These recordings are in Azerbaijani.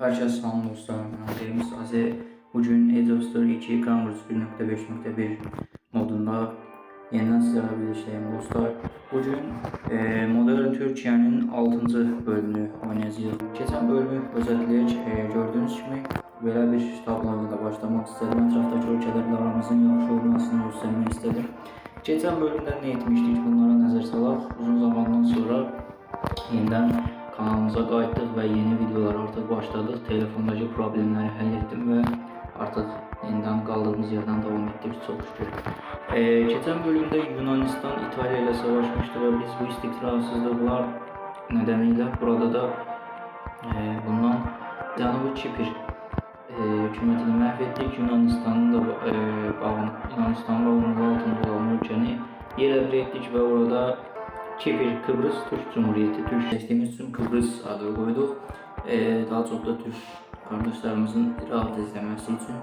Herkese selam dostlar, ben James Aze. Bugün Age of Story 2 Converse 1.5.1 modunda yeniden sizlerle birleşeyim dostlar. Bugün Modern Türkiye'nin 6. bölümünü oynayacağız. Geçen bölümü özetleyerek gördüğünüz gibi böyle bir tabloyla başlamak istedim. Etraftaki ülkelerle aramızın yaxşı olmasını göstermek istedim. Geçen bölümde ne etmiştik, bunlara nazar salaq. Uzun zamandan sonra yeniden kanalımıza qayıtdıq ve yeni videolar artık başladık. Telefondaki problemleri hallettim ve artık yeniden kaldığımız yerden devam ettik çok şükür. Geçen bölümde Yunanistan İtalya ile savaşmıştı ve biz bu istikrarsızlıklar nedeniyle burada da bundan Cənubi Kipr hükümetini mahvettik. Yunanistan'ın da Yunanistan'ın bağımlılığı altında olan ülkeni yerle ettik ve orada Kipr, Kıbrıs Türk Cumhuriyeti, Türk seçtiğimiz için Kıbrıs adı koyduk. Daha çok da Türk kardeşlerimizin rahat izlemesi için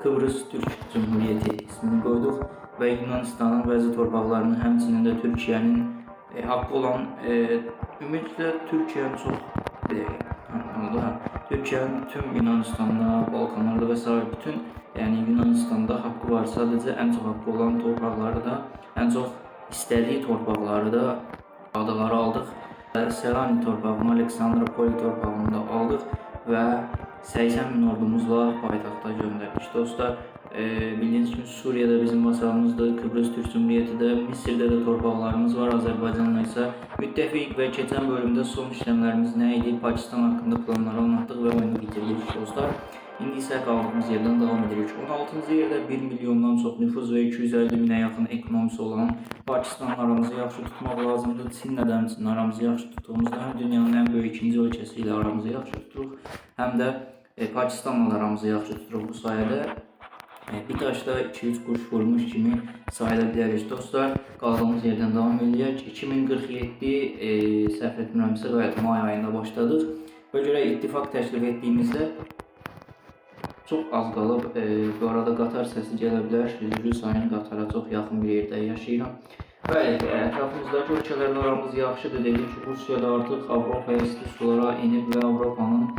Kıbrıs Türk Cumhuriyeti ismini koyduk ve Yunanistan'ın bazı torpaqlarını, həmçinin de Türkiye'nin hakkı olan ümumiyyətlə Türkiye'nin çok Türkiye'nin tüm Yunanistan'da, Balkanlarda vesaire bütün yani Yunanistan'da hakkı var. Sadece en çok hakkı olan torpaqları da en çok istediği torpaqları da adaları aldık. Selani torpağını, Aleksandropoli torpağını da aldık ve 80 bin ordumuzla payitaxta gönderdik dostlar. Bildiğiniz gibi Suriye'de bizim vasalımızdır, Kıbrıs Türk Cumhuriyeti de, Mısır'da da torpaqlarımız var, Azerbaycan'la ise müttefik ve geçen bölümde son işlemlerimiz neydi? Pakistan hakkında planları anlattık ve oyunu bitirdik dostlar. İndi isə qaldığımız yerden devam edirik. 16. yerde 1 milyondan çok nüfuz ve 250 bine yakın ekonomisi olan Pakistan'la aramızı yaxşı tutmaq lazımdır. Çin'lə də həmçinin aramızı yaxşı tutduğumuzda hem dünyanın en büyük ikinci ölkəsiyle aramızı yaxşı tuturuq, hem de Pakistan'la aramızı yaxşı tuturuq bu sayede. Bir taşla 2-3 kuş vurmuş kimi sayılabiliriz dostlar. Kaldığımız yerden devam edeceğiz. 2047 səhv etmirəmsə gayet may ayında başladık. Ve göre ittifak teşrif ettiğimizde çok az qalıb. Bu arada qatar səsi gələ bilər. Üzrlü sayın qatara çox yaxın bir yerdə yaşayıram. Bəli, ətrafımızdakı ölkələrlə aramız yaxşıdır. Dedik ki, Rusiyada artıq Avropaya isti sulara inib və Avropanın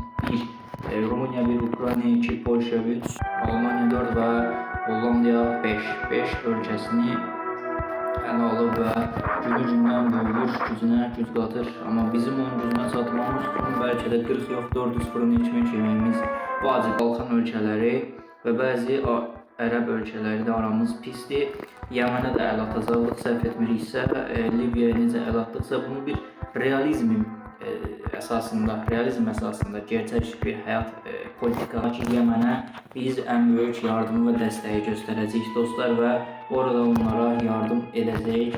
1, Rumıniya 1, Ukrayna 2, Polşa 3, Almanya 4 və Hollandiya 5 ölkəsini ələ alıb və gücündən böyüdür, gücünə güc qatır. Amma bizim onun gücünə çatmamız üçün bəlkə də 40 yox 400 fırın içmək yeməyimiz vacib. Balkan ölkələri və bəzi Ərəb ölkələri də aramız pisdir. Yəmənə də əl atacaqlıq, səhv etmiriksə, Libyaya necə əl atdıqsa bunu bir realizm əsasında gerçək bir həyat politikası ki, Yəmənə biz ən böyük yardımı və dəstəyi göstərəcəyik dostlar və orada onlara yardım edəcəyik.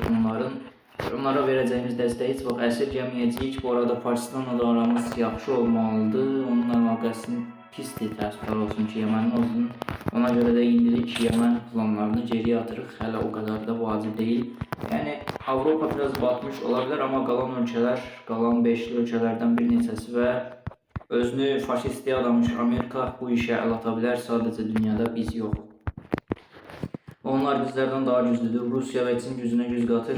Onlara verəcəyimiz dəstəyi heç vaxt əsirgəməyəcəyik. Bu arada Pakistanla da aramız yaxşı olmalıdır. Onun əlaqəsini pisdir, təəssüflər olsun ki, Yəmənin olsun. Ona göre de indilik Yəmən planlarını geriye atırıq. Hələ o kadar da vacib değil. Yani Avropa biraz batmış olabilir ama qalan ölkələr, qalan 5'li ölkələrdən bir neçəsi və özünü faşistliyə adamış Amerika bu işe el atabilir. Sadece dünyada biz yox. Onlar bizlerden daha güçlüdür. Rusya ve Çin gücünə güc qatır.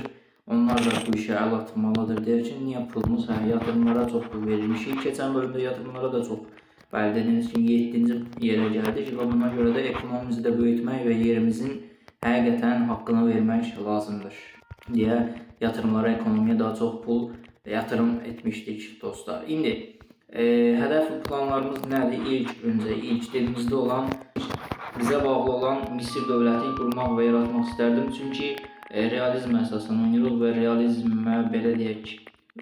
Onlar da bu işe el atmalıdır derken niye pulumuz yatırımlara çok pul verilmişik. Geçen bölümde yatırımlara da çok Bəldəniz kimi 7. yerə gəldik və buna görə də ekonomimizi də böyütmək və yerimizin həqiqətən haqqını vermək lazımdır deyə yatırımlara, ekonomiyə daha çox pul yatırım etmişdik dostlar. İndi hədəf planlarımız nədir? İlk dilimizdə olan, bizə bağlı olan Misir dövləti qurmaq və yaratmaq istərdim. Çünki realizm əsasını oynayırıq və realizmə belə deyək,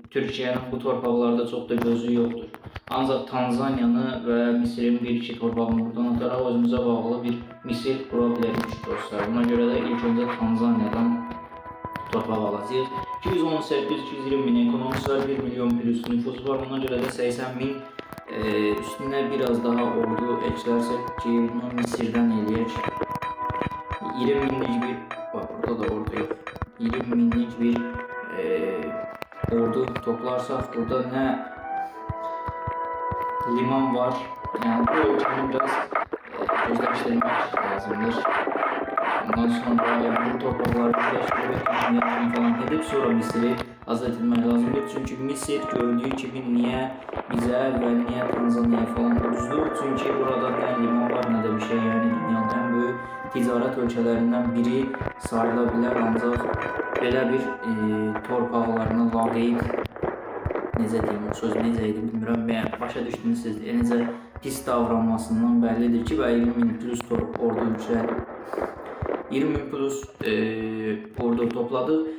Türkiye'nin bu torpaqlarda çok da gözü yoktur. Ancak Tanzanyanı ve Mısır'ın bir-iki torpağını buradan ataraq özümüze bağlı bir Mısır qura bilərik dostlar. Buna göre de ilk önce Tanzanyadan torpaq alacağız. 218-220 bin ekonomisi var, 1 milyon plus nüfus var. Ona göre de 80 bin üstüne biraz daha ordu eklersek ki bunu Mısır'dan eləyək. 20 binlik bir, bak burada da ordu yok. 20 binlik bir ordu toplarsak burada ne liman var. Yani bu ölçümü biraz özleştirmek lazımdır. Ondan sonra bu toprakları birleştirip falan edip sonra Mısır'ı azad etmək lazımdır. Çünki Misir gördüyü kimi niyə bizə və niyə Tanzaniyaya falan ucuzdur? Çünki burada nə liman var, nə də bir şey. Yəni dünyanın ən böyük ticarət ölkələrindən biri sayıla bilər, ancaq belə bir torpaqlarına laqeyd, necə deyim, o söz necə idi bilmirəm, başa düşdünüz siz, necə pis davranmasından bəllidir ki, və 20.000 plus ordu yüksək, 20.000 plus ordu topladıq.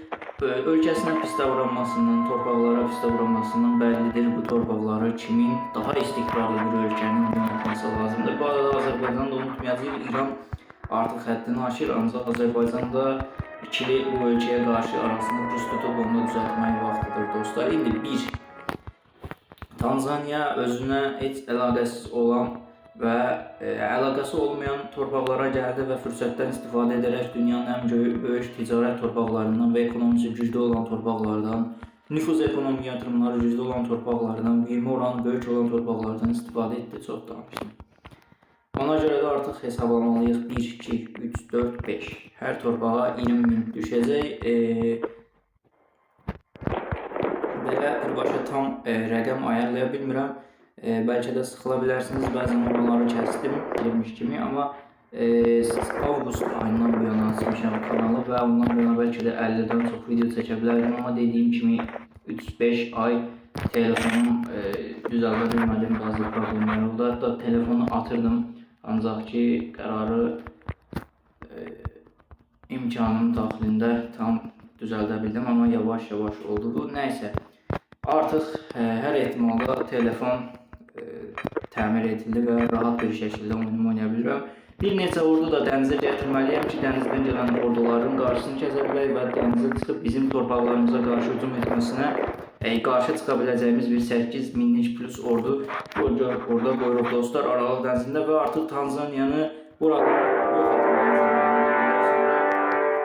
Ölkəsinə pis davranmasından, torpaqlara pis davranmasından bəllidir bu torpaqları kimin daha istiqrarlı bir ölkənin yönetməsi lazımdır. Bu arada Azərbaycan da unutmayacaq, İran artıq həddini aşır, ancaq Azərbaycan da ikili bu ölkəyə qarşı arasını düz tutub onu düzəltmək vaxtıdır dostlar. İndi bir, Tanzaniya özünə heç əlaqəsiz olan və əlaqəsi olmayan torpaqlara gəldi və fürsətdən istifadə edərək dünyanın ən böyük ticarət torpaqlarından və ekonomisi güclü olan torpaqlardan, nüfuz ekonomi yatırımları güclü olan torpaqlardan, büyümə oranı böyük olan torpaqlardan istifadə etdi. Çox danışdım. Ona görə də artıq hesablamalıyıq. 1, 2, 3, 4, 5. Hər torpağa 20.000 düşəcək. Belə birbaşa tam rəqəm ayarlaya bilmirəm. Bəlkə də sıxıla bilərsiniz, bəzən oraları kəsdim bilmiş kimi, amma avqust ayından bu yana açmışam kanalı və ondan bu yana bəlkə də 50-dən çox video çəkə bilərdim, amma dediyim kimi 3-5 ay telefonum düzəldə bilmədim, bazı problemlər oldu. Hətta telefonu atırdım, ancaq ki qərarı imkanım daxilində tam düzəldə bildim, amma yavaş-yavaş oldu bu. Nəysə, artıq hər ehtimalda telefon təmir edildi və rahat bir şəkildə oyunumu oynaya bilirəm. Bir neçə ordu da dənizə gətirməliyəm ki, dənizdən gələn orduların qarşısını kəsə bilək və dənizə çıxıb bizim torpaqlarımıza qarşı hücum etməsinə qarşı çıxa biləcəyimiz bir 8.000-lik plus ordu orada qoyuruq dostlar Aralıq dənizində və artıq Tanzaniyanı buradan yox etməyə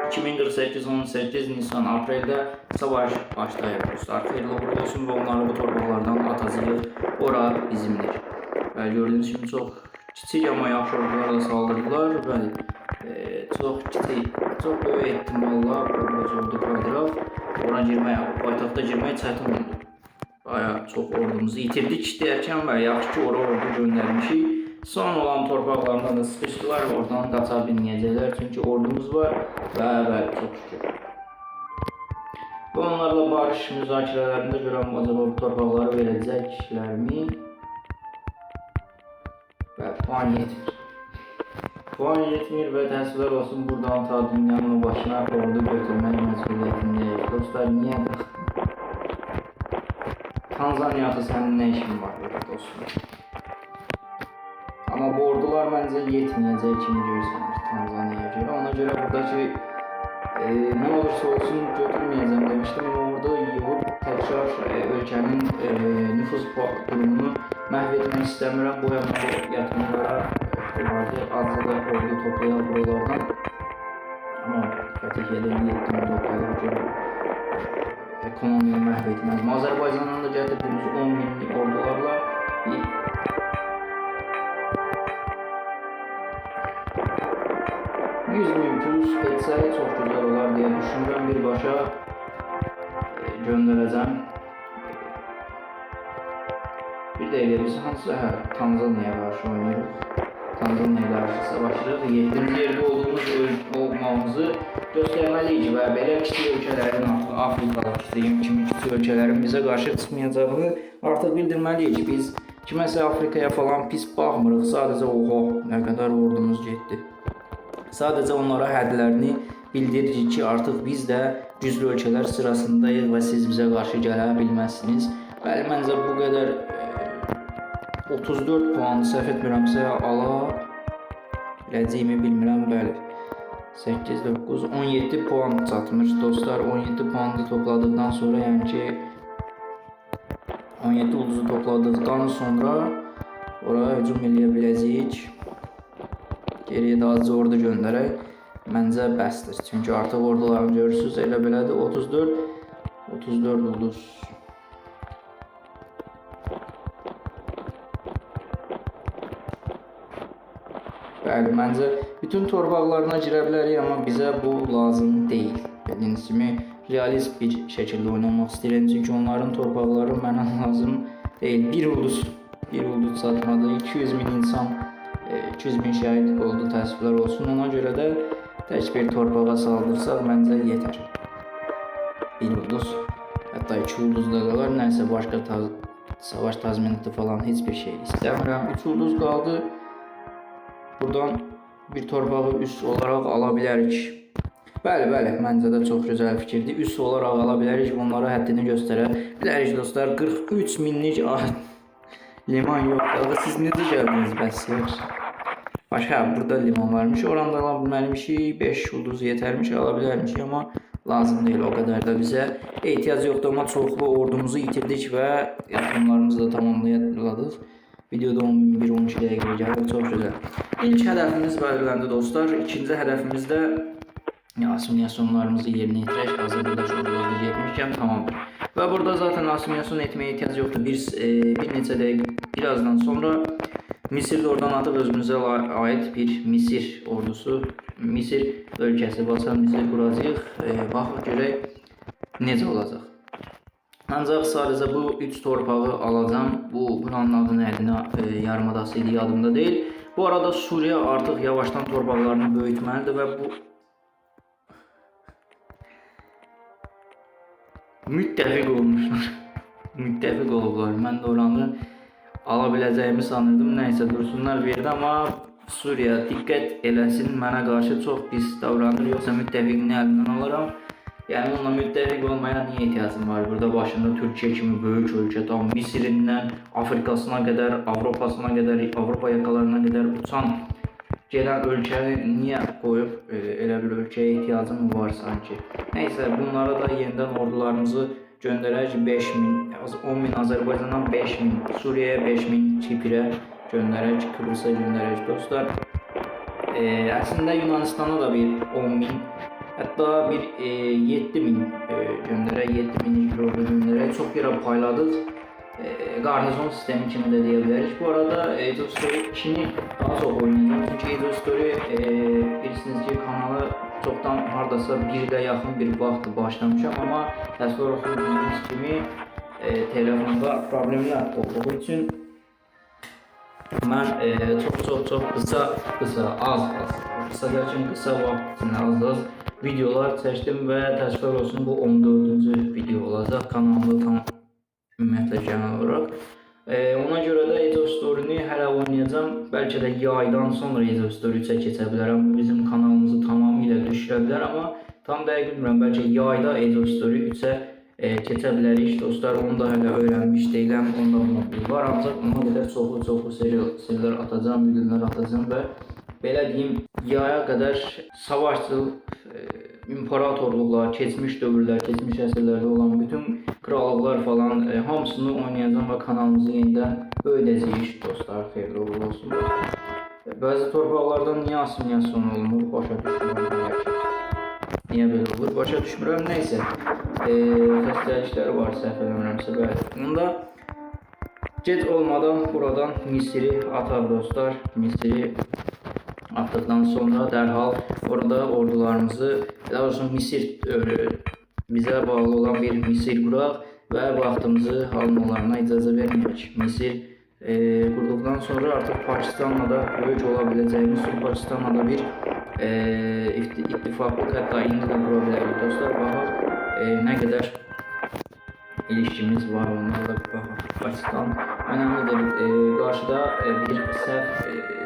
2048-18 Nisan Apreldə savaş başlayır dostlar. Xeyirli uğurlu olsun və onları bu torpaqlardan atacağıq. Ora bizimdir. Və gördüyünüz kimi çox kiçik amma yaxşı ordularla saldırdılar. Bəli, çox kiçik, çox böyük ehtimalla burada ordu qaydıraq. Ora girmək, paytaxta girmək çətin oldu. Bayağı çox ordumuzu itirdik deyərkən və yaxşı ki ora ordu göndərmişik. Son olan torpaqlarından da sıxışdılar və oradan qaça bilməyəcəklər. Çünki ordumuz var və bəli, çox şükür. Və onlarla barış müzakirələrində görəm, acaba bu torpaqları verəcəklərmi? Və puan yetmir. Puan yetmir və təəssüflər olsun, buradan ta dünyanın başına ordu götürmək məcburiyyətindəyik. Dostlar, niyə qalxdın? Tanzaniyada sənin nə işin var burada dostlar? Amma bu ordular məncə yetməyəcək kimi görsənir Tanzaniyaya görə. Ona görə buradakı nə olursa olsun götürməyəcəm demişdim, amma orada yığıb təkrar ölkənin nüfuz durumunu məhv etmək istəmirəm. Bu yatırımlara azca da ordu toplayaq buralardan. Amma qətiyyədə 7 toplayaq görə ekonomiyi məhv etməzdim. Azərbaycandan da gətirdiyimiz 10.000'lik ordularla bir 100.000 plus etsək çox güzel olar deyə düşünürəm. Birbaşa göndərəcəm. Bir dəqiqə biz hansı Tanzaniyaya qarşı oynayırıq. Tanzaniyaya qarşı savaşırıq. 7-ci yerdə olmamızı göstərməliyik və belə kiçik ölkələrin, Afrikalı kimi kiçik ölkələrin bizə qarşı çıxmayacağını artıq bildirməliyik ki, biz kiməsə Afrikaya falan pis baxmırıq. Sadəcə oha, nə qədər ordumuz getdi. Sadəcə onlara hədlərini bildiririk ki, artıq biz də güclü ölkələr sırasındayıq və siz bizə qarşı gələ bilməzsiniz. Bəli, məncə bu qədər 34 puan səhv etmirəmsə ala biləcəyimi bilmirəm. Bəli, 8, 9, 17 puan çatmış dostlar. 17 puanı topladıqdan sonra, yəni ki 17 ulduzu topladıqdan sonra oraya hücum eləyə biləcəyik. Geriyə daha azca ordu göndərək. Məncə bəsdir. Çünki artıq ordularını görürsünüz. Elə belədir. 34 ulduz. Bəli, məncə bütün torpaqlarına girə bilərik, amma bizə bu lazım deyil. Bildiyiniz kimi realist bir şəkildə oynamaq istəyirəm. Çünki onların torpaqları mənə lazım deyil. Bir ulduz çatmadı. 200 min insan, 200 bin şəhid oldu, təəssüflər olsun. Ona görə də tək bir torpağa saldırsaq məncə yetər. Bir ulduz, hətta 2 ulduz da qalar. Nəysə başqa savaş tazminatı falan heç bir şey istəmirəm. 3 ulduz qaldı. Buradan bir torpağı üst olaraq ala bilərik. Bəli, məncə də çox gözəl fikirdir. Üst olaraq ala bilərik, bunlara həddini göstərə bilərik dostlar. 43 minlik liman yoxdur. Siz necə gəldiniz bəs? Başqa, burada liman varmış. Oranda ala bilməliymişik. 5 ulduz yetərmiş, ala bilərmişik, amma lazım deyil o qədər də bizə. Ehtiyac yoxdur, amma çoxlu ordumuzu itirdik və yatırımlarımızı da tamamlayadıq. Videoda 11-12 dəqiqə gəlir, çox gözəl. İlk hədəfimiz belirləndi dostlar. İkinci hədəfimiz də asimilyasiyonlarımızı yerinə yetirək. Hazır burada çox yolda getmişkən tamamdır. Və burada zaten asimilyasyon etməyə ehtiyac yoxdur. Bir neçə dəqiqə birazdan sonra Misir oradan atıb özümüzə aid bir Misir ordusu, Misir ölkəsi basan Misir quracağıq. Baxaq görək necə olacaq. Ancaq sadəcə bu 3 torpağı alacağım. Buranın adı nədir? Yarımadası idi, yadımda deyil. Bu arada Suriya artıq yavaşdan torpaqlarını böyütməlidir və bu müttəfiq olmuşlar. Müttəfiq olublar. Mən də oranı ala biləcəyimi sanırdım. Nəysə dursunlar bir yerdə, amma Suriya diqqət eləsin, mənə qarşı çox pis davranır, yoxsa müttəfiqini əlindən alaram. Yəni onunla müttəfiq olmaya niyə ehtiyacım var? Burada başında Türkiyə kimi böyük ölkə, tam Misirindən Afrikasına qədər, Avropasına qədər, Avropa yakalarına qədər uçan gələn ölkəni niyə qoyub elə bir ölkəyə ehtiyacım var sanki? Nəysə, bunlara da yenidən ordularımızı göndərək. 5000, 10.000 Azərbaycandan 5000, Suriyaya 5000, Kiprə göndərək, Kıbrısa göndərək dostlar. Əslində Yunanistana da bir 10.000, hətta bir 7.000 göndərək, 7.000 ordu göndərək. Çox yerə payladıq. Garnizon sistemi kimi də deyə bilərik. Bu arada Age of Story 2-ni daha çox oynayacağım. Çünki Age of Story bilirsiniz ki, kanalı çoxdan hardasa 1 ilə yaxın bir vaxt başlamışam, amma təsvir olsun kimi telefonda problemlər olduğu üçün mən çox qısa, az derken qısa vaxt içində az videolar çəkdim və təsvir olsun bu 14-cü video olacaq kanalımda tam ümumiyyətlə genel olaraq. Ona görə də Age of Story-ni hələ oynayacağım. Bəlkə də yaydan sonra Age of Story 3-ə keçə bilərəm. Bu bizim kanalımızı tamamilə düşürə bilər, amma tam dəqiq bilmirəm. Bəlkə yayda Age of Story 3-ə keçə bilərik dostlar. Onu da hələ öyrənmiş deyiləm. Onda bunu var, ancaq ona qədər çoxlu serilər atacağım, videolar atacağım və belə deyim, yaya qədər savaşçıl imparatorluqlar, keçmiş dövrlər, keçmiş əsrlərdə olan bütün krallıqlar falan hamısını oynayacağım və kanalımızı yenidən böyüdəcəyik dostlar. Xeyirli uğurlu olsun. Bəzi torpaqlardan niyə asimilyasyon olunur? Başa düşmürəm. Niyə belə olur? Başa düşmürəm. Nəysə, xəstəliklər var, səhv eləmirəmsə bəli. Bunda gec olmadan buradan Misiri ataq dostlar. Misiri atdıqdan sonra dərhal orada ordularımızı, daha doğrusu Misir bizə bağlı olan bir Misir quraq və vaxtımızı almalarına icazə verməyək. Misir qurduqdan sonra artıq Pakistanla da böyük ola biləcəyimiz, Pakistanla da bir ittifaqlıq, hətta indi də qura bilərik dostlar. Baxaq nə qədər ilişkimiz var onlarla, baxaq. Pakistan önəmlidir. Qarşıda bir səhv,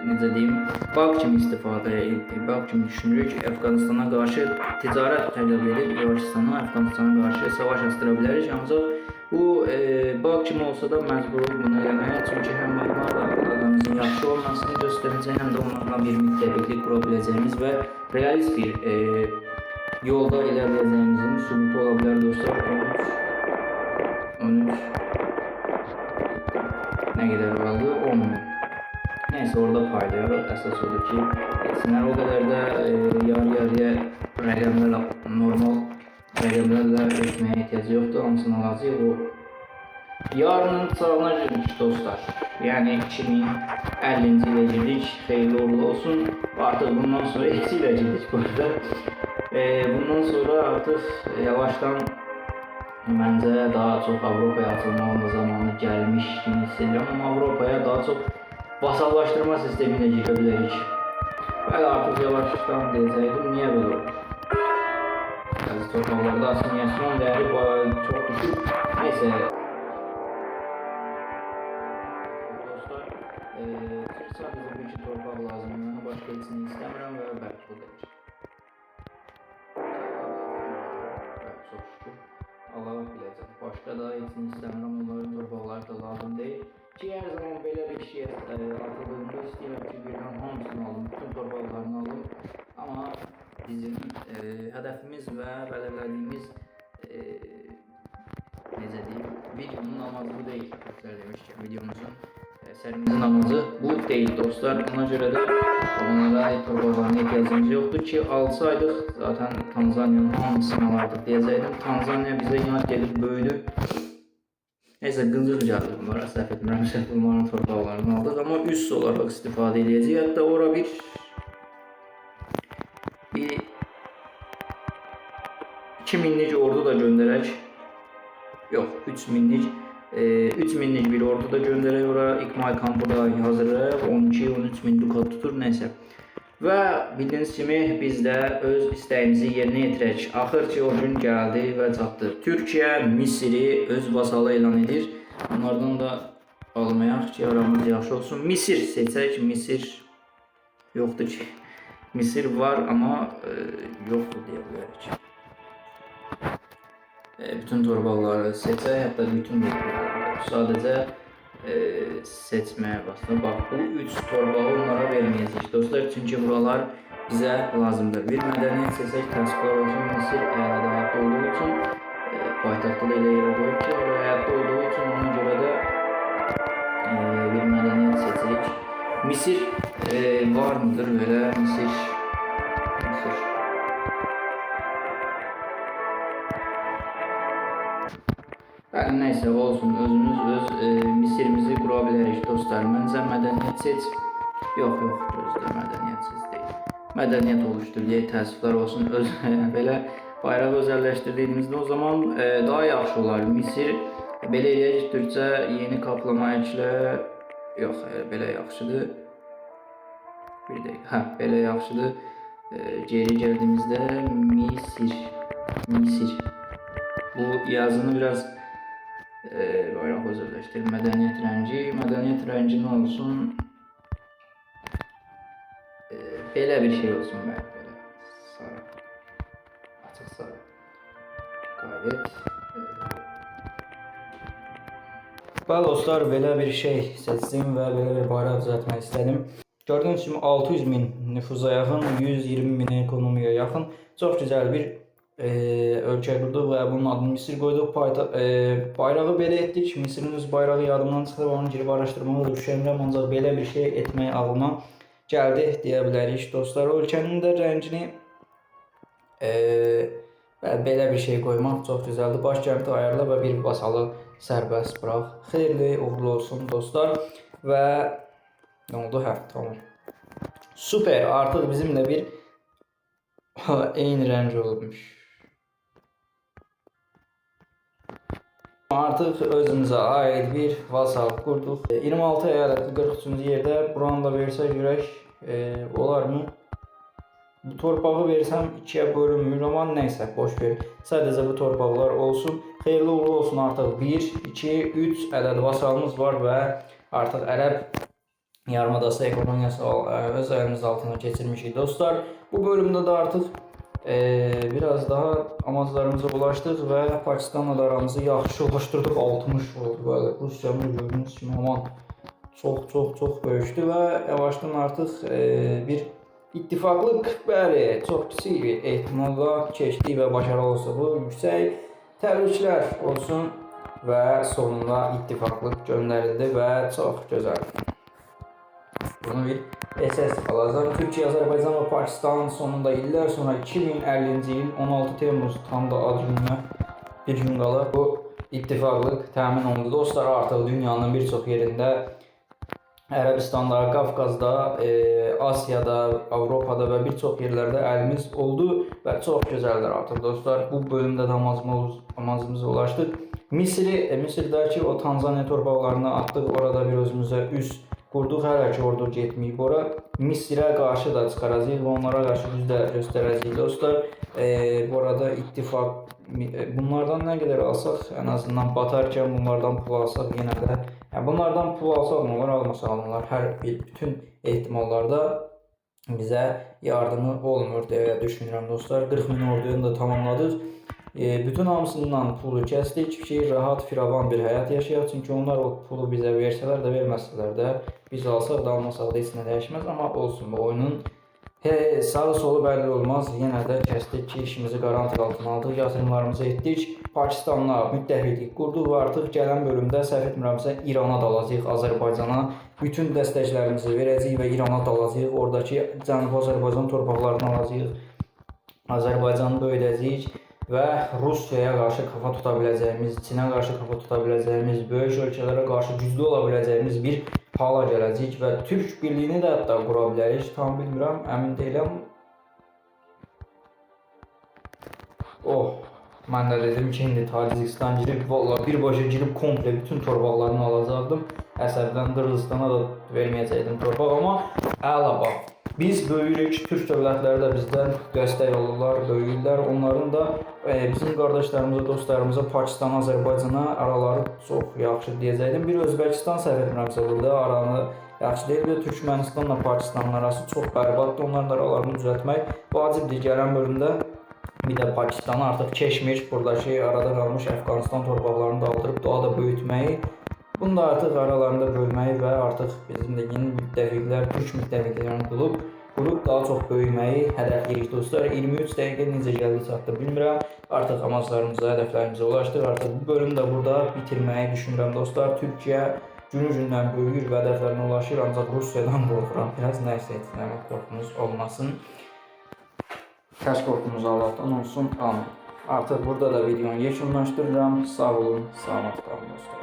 necə deyim, bağ kimi istifadə edib, bağ kimi düşünürük. Əfqanistana qarşı ticarət tələb edib, Əfqanistana qarşı savaş açdıra bilərik. Ancaq bu bağ kimi olsa da məcbur bunu eləməyə. Çünki həm adamımızın yaxşı olmasını göstərəcək, həm də onlarla bir müttəfiqlik qura biləcəyimiz və realist bir yolda ilərləyəcəyimizin sübutu ola bilər dostlar. 13 nə qədər qaldı? 10.000. Nəysə orada paylayarıq. Əsas odur ki, etsinlər. O qədər də yarı-yarıya rəqəmlərlə, normal rəqəmlərlə etməyə ehtiyac yoxdur. Hamısını alacaq. O yarının sağına girdik dostlar. Yəni 2050-ci ilə girdik. Xeyirli uğurlu olsun. Artıq bundan sonra eksi ilə girdik bu arada. Bundan sonra artıq yavaşdan məncə daha çox Avropaya açılmağın zamanı gəlmiş kimi hissediyorum. Amma Avropaya daha çox vasallaşdırma sistemi ilə girə bilərik. Bəli, artıq yavaşdan deyəcəkdim, niyə belə olur? Bəzi torpaqlarda asimilyasiyon dəyəri çox düşük. Neysə. Dostlar, sadəcə bir iki torpaq lazımdır. Başqa hepsini istəmirəm və bəli, bu qədər. Çox şükür. Allah biləcək. Başqa da hepsini istəmirəm. Onların torpaqları da lazım deyil. Ki, hər zaman belə bir şey atıldığında istəyirəm ki, birdən hamısını alım, bütün torpaqlarını alım. Amma bizim hədəfimiz və bəlirlədiyimiz necə deyim, videonun amacı bu deyil. Demişkən, videomuzun sərimizin amacı bu deyil dostlar. Ona görə də onlara torpaqlarına ehtiyacımız yoxdur ki, alsaydıq zaten Tanzaniyanın hamısını alardıq deyəcəkdim. Tanzaniya bizə inat gelib böyüdü. Neyse, qızıq gəldi bunlara, səhv etmirəmsə bunların torpaqlarını aldıq. Amma üst olaraq istifadə edəcəyik. Hətta ora bir 2000'lik ordu da göndərək. Yox, 3000'lik bir ordu da göndərək ora. İkmal kampı da hazırlayaq. 12-13 min dukat tutur, neysə. Və bildiyiniz kimi biz də öz istəyimizi yerinə yetirək. Axır ki, o gün gəldi və çatdı. Türkiyə Misiri öz vasalı elan edir. Onlardan da almayaq ki, aramız yaxşı olsun. Misir seçək. Misir yoxdur ki. Misir var, amma yoxdur deyə bilərik. Bütün torpaqları seçək, hətta bütün torpaqları. Sadəcə seçməyə basın. Bax, bu 3 torpağı onlara verməyəcək dostlar. Çünki buralar bizə lazımdır. Bir mədəniyyət seçək, təsvir olsun. Misir əyalətdə həyatda olduğu üçün paytaxtı da elə yerə qoyub ki, orada həyatda olduğu üçün ona görə də bir mədəniyyət seçək. Misir var mıdır belə? Misir. Bəli, neysə olsun, özümüz öz Misirimizi qura bilərik dostlar. Məncə mədəniyyət seç. Yox, gözlə, mədəniyyətsiz deyil. Mədəniyyət oluşdur deyə təəssüflər olsun. Belə bayrağı özəlləşdirdiyimizdə o zaman daha yaxşı olar. Misir belə eləyək, türkcə yeni kaplama əklə. Yox, belə yaxşıdır. Bir dəqiqə, belə yaxşıdır. Geri gəldiyimizdə Misir. Bu yazını biraz bayraq özəlləşdir. Mədəniyyət rəngi nə olsun? Belə bir şey olsun, belə sarı, açıq sarı. Qayət. Bəli dostlar, belə bir şey seçdim və belə bir bayraq düzəltmək istədim. Gördüyünüz kimi 600 min nüfuza yaxın, 120 min ekonomiya yaxın, çox gözəl bir ölkə qurduq və bunun adını Misir qoyduq. Bayrağı belə etdik. Misirin öz bayrağı yadımdan çıxdı və onu girib araşdırmağa düşərəm, ancaq belə bir şey etmək ağlıma gəldi deyə bilərik dostlar. Ölkənin də rəngini belə bir şey qoymaq çox gözəldir. Başkəndi ayarla və bir vasalı sərbəst bıraq. Xeyirli, uğurlu olsun dostlar. Və nə oldu? Tamam. Super, artıq bizimlə bir eyni rəng olmuş. Artıq özümüzə aid bir vasal qurduq. 26 əyalətli 43-cü yerdə. Buranı da versək görək olar mı? Bu torpağı versəm 2-yə bölünmür, amma neysə, boş ver. Sadəcə bu torpaqlar olsun. Xeyirli uğurlu olsun, artıq 1, 2, 3 ədəd vasalımız var və artıq Ərəb yarımadası ekonomiyası öz əlimiz altına keçirmişik dostlar. Bu bölümdə də artıq biraz daha amaclarımıza ulaşdıq və Pakistanla da aramızı yaxşılaşdırdıq. 60 oldu böyle. Rusiyanın gördüyünüz kimi aman çox böyükdür və yavaşdan artıq bir ittifaqlıq bəli çox kiçik bir ehtimalla keçdi və başarılı olsa bu yüksək təbriklər olsun və sonunda ittifaqlıq göndərildi və çox gözəl. Bunu bir SS alacağım. Türkiye, Azərbaycan və Pakistan sonunda illər sonra 2050-ci il 16 Temmuz tam da ad gününə bir gün qala bu ittifaqlıq təmin olundu. Dostlar, artıq dünyanın bir çox yerində Ərəbistanda, Qafqazda, Asiyada, Avropada və bir çox yerlərdə əlimiz oldu və çox gözəldir artıq dostlar. Bu bölümdə də amacımıza ulaşdıq. Misirdəki o Tanzaniya torpaqlarına atdıq, orada bir özümüzə üs qurduq. Hələ ki ordu getməyib ora. Misirə qarşı da çıxaracağıq və onlara qarşı güc də göstərəcəyik dostlar. Bu arada ittifaq bunlardan nə qədər alsaq, ən azından batarkən bunlardan pul alsaq yenə də, bunlardan pul alsaq nə olar, almasaq onlar hər bütün ehtimallarda bizə yardımı olmur deyə düşünürəm dostlar. 40 min ordunu da tamamladıq. Bütün hamısından pulu kəsdik ki, rahat, firavan bir həyat yaşayaq. Çünki onlar o pulu bizə versələr də, verməsələr də, biz alsaq da, almasaq da heç nə dəyişməz. Amma olsun, bu oyunun sağı solu bəlli olmaz. Yenə də kəsdik ki, işimizi qaranti altına aldıq, yatırımlarımızı etdik. Pakistanla müttəfiqlik qurduq və artıq gələn bölümdə səhv etmirəmsə İrana dalacağıq, Azərbaycana bütün dəstəklərimizi verəcəyik və İrana dalacağıq. Oradakı Cənubi Azərbaycan torpaqlarını alacağıq, Azərbaycanı böyüdəcəyik və Rusiyaya qarşı kafa tuta biləcəyimiz, Çinə qarşı kafa tuta biləcəyimiz, böyük ölkələrə qarşı güclü ola biləcəyimiz bir hala gələcəyik və Türk birliyini də hətta qura bilərik. Tam bilmirəm, əmin deyiləm. Mən də dedim ki, indi Tacikistan girib, valla birbaşa girib komple bütün torpaqlarını alacaqdım. Əsəbdən Qırğızstana da verməyəcəkdim torpaq, amma əla bax. Biz böyüyürük, Türk dövlətləri də bizdən dəstək alırlar, böyüyürlər. Onların da bizim qardaşlarımıza, dostlarımıza, Pakistana, Azərbaycana araları çox yaxşı deyəcəkdim. Bir Özbəkistan səhv etmirəmsə burada aranı yaxşı deyil. Bir Türkmənistanla Pakistanın arası çox bərbaddır. Onların aralarını düzəltmək vacibdir. Gələn bölümdə bir də Pakistanı artıq keçmir. Buradakı arada qalmış Əfqanistan torpaqlarını da aldırıb daha da böyütməyi, bunu da artıq aralarında bölməyi və artıq bizim də yeni müttəfiqlər, Türk müttəfiqlərini qurub daha çox böyüməyi hədəfləyirik dostlar. 23 dəqiqə necə gəldi çatdı bilmirəm. Artıq amaclarımıza, hədəflərimizə ulaşdıq. Artıq bu bölümü də burada bitirməyi düşünürəm dostlar. Türkiyə günü-gündən böyüyür və hədəflərinə ulaşır. Ancaq Rusiyadan qorxuram. Biraz nəysə etsinəmək qorxumuz olmasın. Kaş qorxumuz Allahdan olsun. Amin. Artıq burada da videonu yekunlaşdırıram. Sağ olun, salamat qalın dostlar.